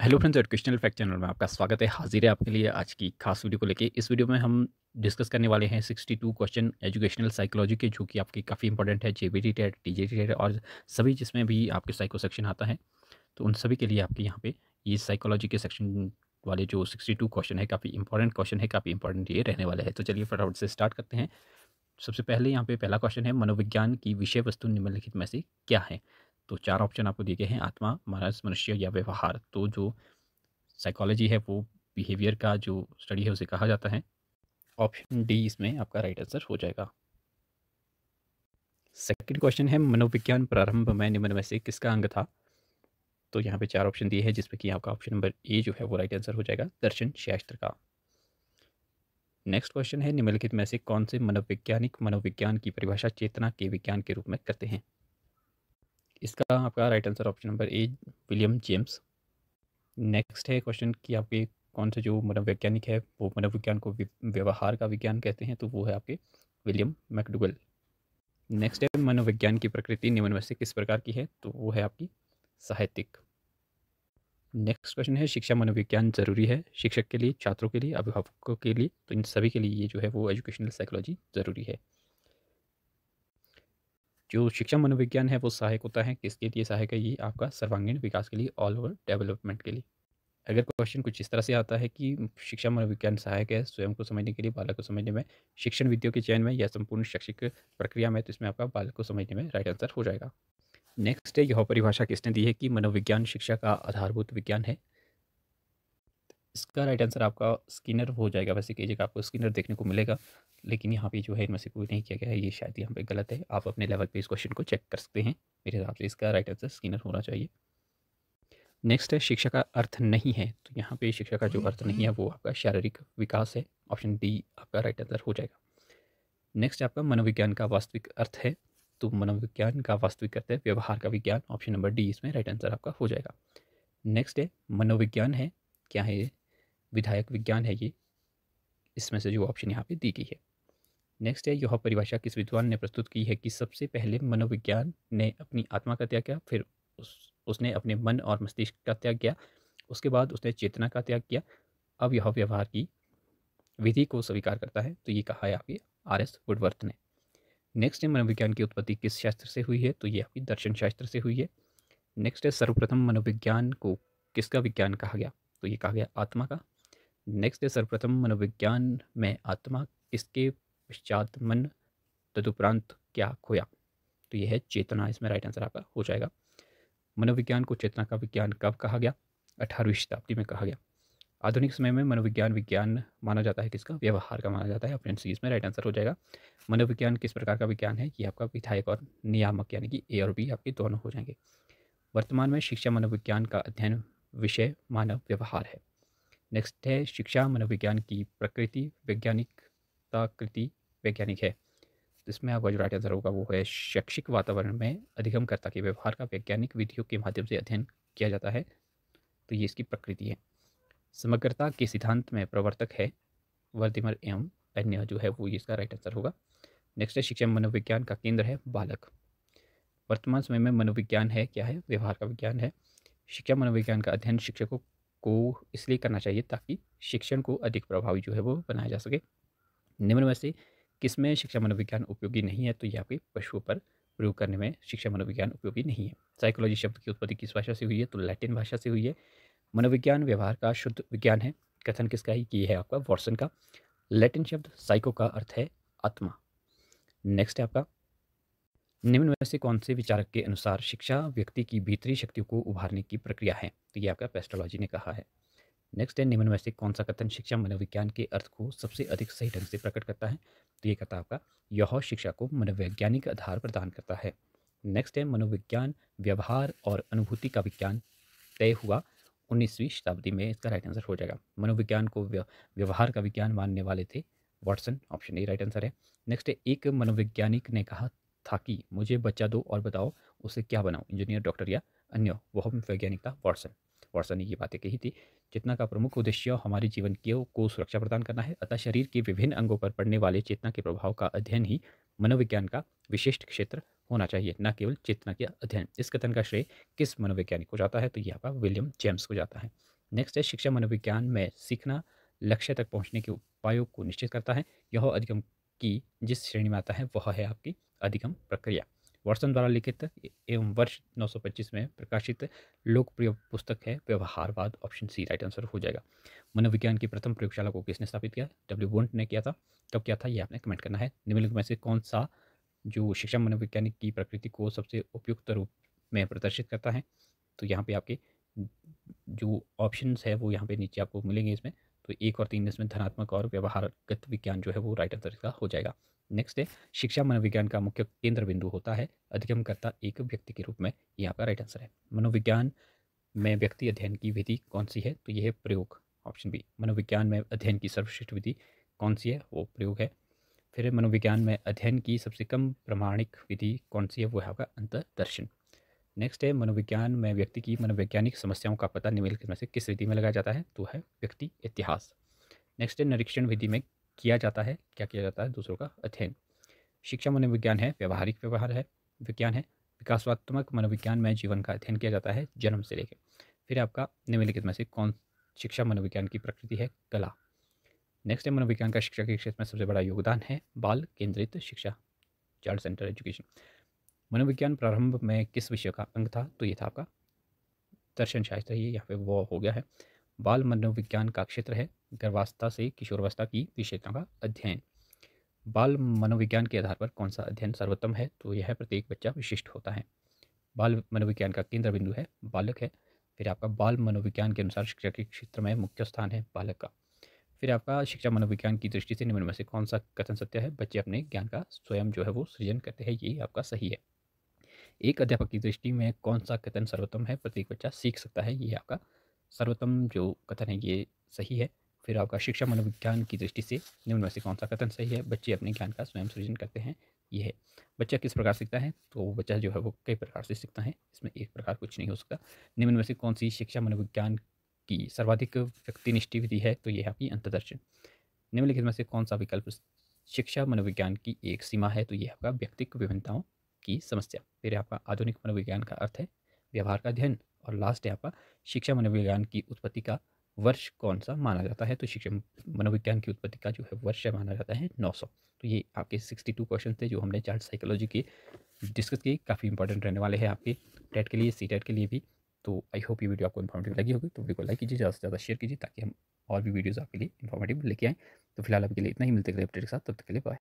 Hello friends, educational fact channel में आपका स्वागत है। हाजिर है आपके लिए आज की खास वीडियो को लेके। इस वीडियो में हम डिस्कस करने वाले हैं 62 क्वेश्चन एजुकेशनल साइकोलॉजी के, जो कि आपकी काफ़ी इंपॉर्टेंट है। जेबीटी टेट, टीजीटी टेट और सभी जिसमें भी आपके साइको सेक्शन आता है, तो उन सभी के लिए आपके यहाँ पे ये साइकोलॉजी के सेक्शन वाले जो 62 क्वेश्चन है, काफ़ी इंपॉर्टेंट क्वेश्चन है, काफ़ी इंपॉर्टेंट ये रहने वाले हैं। तो चलिए फटाफट से स्टार्ट करते हैं। सबसे पहले यहाँ पे पहला क्वेश्चन है, मनोविज्ञान की विषय वस्तु निम्नलिखित में से क्या है। तो 4 ऑप्शन आपको दिए गए हैं, आत्मा, मानस, मनुष्य या व्यवहार। तो जो साइकोलॉजी है वो बिहेवियर का जो स्टडी है उसे कहा जाता है। ऑप्शन डी इसमें आपका राइट आंसर हो जाएगा। सेकंड क्वेश्चन है, मनोविज्ञान प्रारंभ में निम्न में से किसका अंग था। तो यहाँ पे 4 ऑप्शन दिए हैं, जिसमें कि आपका ऑप्शन नंबर ए जो है वो राइट आंसर हो जाएगा, दर्शन शास्त्र का। नेक्स्ट क्वेश्चन है, निम्नलिखित में से कौन से मनोवैज्ञानिक मनोविज्ञान की परिभाषा चेतना के विज्ञान के रूप में करते हैं। इसका आपका right answer option number A, William James. Next है क्वेश्चन कि आपके कौन से जो मनोवैज्ञानिक है वो मनोविज्ञान को व्यवहार का विज्ञान कहते हैं। तो वो है आपके विलियम मैकडूगल। नेक्स्ट है, मनोविज्ञान की प्रकृति निम्न में से किस प्रकार की है। तो वो है आपकी साहित्यिक। नेक्स्ट क्वेश्चन है, शिक्षा मनोविज्ञान जरूरी है शिक्षक के लिए, छात्रों के लिए, अभिभावकों के लिए। तो इन सभी के लिए ये जो है वो एजुकेशनल साइकोलॉजी जरूरी है। जो शिक्षा मनोविज्ञान है वो सहायक होता है, किसके लिए सहायक है, ये आपका सर्वांगीण विकास के लिए, ऑल ओवर डेवलपमेंट के लिए। अगर क्वेश्चन कुछ इस तरह से आता है कि शिक्षा मनोविज्ञान सहायक है स्वयं को समझने के लिए, बालक को समझने में, शिक्षण विधियों के चयन में या संपूर्ण शैक्षिक प्रक्रिया में, तो इसमें आपका बालक को समझने में राइट आंसर हो जाएगा। नेक्स्ट है, यह परिभाषा किसने दी है कि मनोविज्ञान शिक्षा का आधारभूत विज्ञान है। इसका राइट आंसर आपका स्किनर हो जाएगा। वैसे कई जगह आपको स्किनर देखने को मिलेगा, लेकिन यहाँ पे जो है इनमें से कोई नहीं किया गया है, ये शायद यहाँ पे गलत है। आप अपने लेवल पे इस क्वेश्चन को चेक कर सकते हैं। मेरे हिसाब से इसका राइट आंसर स्किनर होना चाहिए। नेक्स्ट है, शिक्षा का अर्थ नहीं है। तो यहाँ पे शिक्षा का जो अर्थ नहीं है वो आपका शारीरिक विकास है। ऑप्शन डी आपका राइट आंसर हो जाएगा। नेक्स्ट आपका मनोविज्ञान का वास्तविक अर्थ है। तो मनोविज्ञान का वास्तविक अर्थ है व्यवहार का विज्ञान। ऑप्शन नंबर डी इसमें राइट आंसर आपका हो जाएगा। नेक्स्ट है, मनोविज्ञान है क्या है ये, विधायक विज्ञान है ये। इसमें से जो ऑप्शन यहाँ पे दी गई है। नेक्स्ट है, यह परिभाषा किस विद्वान ने प्रस्तुत की है कि सबसे पहले मनोविज्ञान ने अपनी आत्मा का त्याग किया, फिर उसने अपने मन और मस्तिष्क का त्याग किया, उसके बाद उसने चेतना का त्याग किया, अब यह व्यवहार की विधि को स्वीकार करता है। तो ये कहा है आपके आर.एस. वुडवर्थ ने। नेक्स्ट है, मनोविज्ञान की उत्पत्ति किस शास्त्र से हुई है। तो ये आपकी दर्शन शास्त्र से हुई है। नेक्स्ट है, सर्वप्रथम मनोविज्ञान को किसका विज्ञान कहा गया। तो ये कहा गया आत्मा का। नेक्स्ट है, सर्वप्रथम मनोविज्ञान में आत्मा किसके पश्चात मन तदुपरांत क्या खोया। तो ये है चेतना। इसमें राइट आंसर आपका हो जाएगा। मनोविज्ञान को चेतना का विज्ञान कब कहा गया। 18वीं शताब्दी में कहा गया। आधुनिक समय में मनोविज्ञान विज्ञान माना जाता है किसका, व्यवहार का माना जाता है। ऑप्शन सी इसमें राइट आंसर हो जाएगा। मनोविज्ञान किस प्रकार का विज्ञान है, ये आपका विधायक और नियामक, यानी कि ए और बी आपके दोनों हो जाएंगे। वर्तमान में शिक्षा मनोविज्ञान का अध्ययन विषय मानव व्यवहार है। नेक्स्ट है, शिक्षा मनोविज्ञान की प्रकृति वैज्ञानिकता कृति वैज्ञानिक है। तो इसमें आपका जो राइट आंसर होगा वो है, शैक्षिक वातावरण में अधिगमकर्ता के व्यवहार का वैज्ञानिक विधियों के माध्यम से अध्ययन किया जाता है। तो ये इसकी प्रकृति है। समग्रता के सिद्धांत में प्रवर्तक है वर्दिमर एवं अन्य, जो है वो इसका राइट आंसर होगा। नेक्स्ट है, शिक्षा मनोविज्ञान का केंद्र है बालक। वर्तमान समय में मनोविज्ञान है क्या है, व्यवहार का विज्ञान है। शिक्षा मनोविज्ञान का अध्ययन शिक्षकों को इसलिए करना चाहिए ताकि शिक्षण को अधिक प्रभावी जो है वो बनाया जा सके। निम्न में से किसमें शिक्षा मनोविज्ञान उपयोगी नहीं है। तो ये आपके पशुओं पर प्रयोग करने में शिक्षा मनोविज्ञान उपयोगी नहीं है। साइकोलॉजी शब्द की उत्पत्ति किस भाषा से हुई है। तो लैटिन भाषा से हुई है। मनोविज्ञान व्यवहार का शुद्ध विज्ञान है। कथन किसका है, ये है आपका वॉटसन का। लैटिन शब्द साइको का अर्थ है आत्मा। नेक्स्ट है आपका, निम्न में से कौन से विचारक के अनुसार शिक्षा व्यक्ति की भीतरी शक्तियों को उभारने की प्रक्रिया है। तो ये आपका पेस्ट्रोलॉजी ने कहा है। नेक्स्ट है, निम्न में से कौन सा कथन शिक्षा मनोविज्ञान के अर्थ को सबसे अधिक सही ढंग से प्रकट करता है। तो ये कहता है आपका, यह शिक्षा को मनोवैज्ञानिक आधार प्रदान करता है। नेक्स्ट है, मनोविज्ञान व्यवहार और अनुभूति का विज्ञान तय हुआ 19वीं शताब्दी में। इसका राइट आंसर हो जाएगा। मनोविज्ञान को व्यवहार का विज्ञान मानने वाले थे Watson. Option A right answer है। नेक्स्ट है, एक मनोवैज्ञानिक ने कहा था कि मुझे बच्चा दो और बताओ उसे क्या बनाऊं, इंजीनियर, डॉक्टर या अन्य। वह वैज्ञानिक था वाटसन। वाटसन ने ये बातें कही थी। चेतना का प्रमुख उद्देश्य हमारे जीवन को सुरक्षा प्रदान करना है, अतः शरीर के विभिन्न अंगों पर पड़ने वाले चेतना के प्रभाव का अध्ययन ही मनोविज्ञान का विशिष्ट क्षेत्र होना चाहिए, न केवल चेतना का अध्ययन। इस कथन का श्रेय किस मनोवैज्ञानिक को जाता है। तो ये आपका विलियम जेम्स को जाता है। नेक्स्ट है शिक्षा मनोविज्ञान में सीखना लक्ष्य तक पहुंचने के उपायों को निश्चित करता है। यह अधिगम की जिस श्रेणी में आता है वह है आपकी अधिगम प्रक्रिया। वाटसन द्वारा लिखित एवं वर्ष 925 में प्रकाशित लोकप्रिय पुस्तक है व्यवहारवाद। ऑप्शन सी राइट आंसर हो जाएगा। मनोविज्ञान की प्रथम प्रयोगशाला को किसने स्थापित किया? डब्ल्यू वुंट ने किया था। कब किया था ये आपने कमेंट करना है। निम्नलिखित में से कौन सा जो शिक्षा मनोवैज्ञानिक की प्रकृति को सबसे उपयुक्त रूप में प्रदर्शित करता है? तो यहाँ पे आपके जो ऑप्शंस है वो यहाँ पे नीचे आपको मिलेंगे इसमें। तो 1 और 3 इसमें धनात्मक और व्यवहारगत विज्ञान जो है वो राइट आंसर इसका हो जाएगा। नेक्स्ट है शिक्षा मनोविज्ञान का मुख्य केंद्र बिंदु होता है अधिगमकर्ता एक व्यक्ति के रूप में। ये आपका राइट आंसर है। मनोविज्ञान में व्यक्ति अध्ययन की विधि कौन सी है? तो ये है प्रयोग। Option B. मनोविज्ञान में अध्ययन की सर्वश्रेष्ठ विधि कौन सी है? वो प्रयोग है। फिर मनोविज्ञान में अध्ययन की सबसे कम प्रामाणिक विधि कौन सी है? वो है आपका अंतर्दर्शन। नेक्स्ट है मनोविज्ञान में व्यक्ति की मनोवैज्ञानिक समस्याओं का पता निम्नलिखित में से किस विधि में लगाया जाता है? तो है व्यक्ति इतिहास। नेक्स्ट है निरीक्षण विधि में किया जाता है, क्या किया जाता है? दूसरों का अध्ययन। शिक्षा मनोविज्ञान है व्यवहारिक व्यवहार है विज्ञान है। विकासात्मक मनोविज्ञान में जीवन का अध्ययन किया जाता है जन्म से लेकर। फिर आपका निम्नलिखित में से कौन शिक्षा मनोविज्ञान की प्रकृति है? कला। नेक्स्ट है मनोविज्ञान का शिक्षा के क्षेत्र में सबसे बड़ा योगदान है बाल केंद्रित शिक्षा, चाइल्ड सेंटर एजुकेशन। मनोविज्ञान प्रारंभ में किस विषय का अंग था? तो ये था आपका दर्शन शास्त्र। ये यहाँ पे वो हो गया है। बाल मनोविज्ञान का क्षेत्र है गर्भावस्था से किशोरावस्था की विशेषताओं का अध्ययन। बाल मनोविज्ञान के आधार पर कौन सा अध्ययन सर्वोत्तम है? तो यह प्रत्येक बच्चा विशिष्ट होता है। बाल मनोविज्ञान का केंद्र बिंदु है बालक है। फिर आपका बाल मनोविज्ञान के अनुसार शिक्षा के क्षेत्र में मुख्य स्थान है बालक का। फिर आपका शिक्षा मनोविज्ञान की दृष्टि से निम्न में से कौन सा कथन सत्य है? बच्चे अपने ज्ञान का स्वयं जो है वो सृजन करते हैं। ये आपका सही है। एक अध्यापक की दृष्टि में कौन सा कथन सर्वोत्तम है? प्रत्येक बच्चा सीख सकता है। ये आपका सर्वोत्तम जो कथन है ये सही है। फिर आपका शिक्षा मनोविज्ञान की दृष्टि से निम्न में से कौन सा कथन सही है? बच्चे अपने ज्ञान का स्वयं सृजन करते हैं। ये है। बच्चा किस प्रकार सीखता है? तो बच्चा जो है वो कई प्रकार से सीखता है, इसमें एक प्रकार कुछ नहीं हो सकता। निम्न में से कौन सी शिक्षा मनोविज्ञान की सर्वाधिक व्यक्तिनिष्ठ विधि है? तो ये है आपकी अंतदर्शन। निम्नलिखित में से कौन सा विकल्प शिक्षा मनोविज्ञान की एक सीमा है? तो ये आपका व्यक्तित्व विभिन्नताओं की समस्या। फिर आपका आधुनिक मनोविज्ञान का अर्थ है व्यवहार का अध्ययन। और लास्ट है आपका शिक्षा मनोविज्ञान की उत्पत्ति का वर्ष कौन सा माना जाता है? तो शिक्षा मनोविज्ञान की उत्पत्ति का जो है वर्ष माना जाता है 900। तो ये आपके 62 क्वेश्चन थे जो हमने चार्ट साइकोलॉजी के डिस्कस किए। काफ़ी इंपॉर्टेंट रहने वाले हैं आपके टेट के लिए, सी टेट के लिए भी। तो आई होप ये वीडियो आपको इन्फॉर्मेटिव लगी होगी। तो वीडियो को लाइक कीजिए, ज़्यादा से ज़्यादा शेयर कीजिए ताकि हम और भी वीडियोज़ आपके लिए इन्फॉर्मेटिव लेके आएँ। तो फिलहाल अभी के लिए इतना ही। मिलते हैं अपडेट के साथ, तब तक के लिए बाय।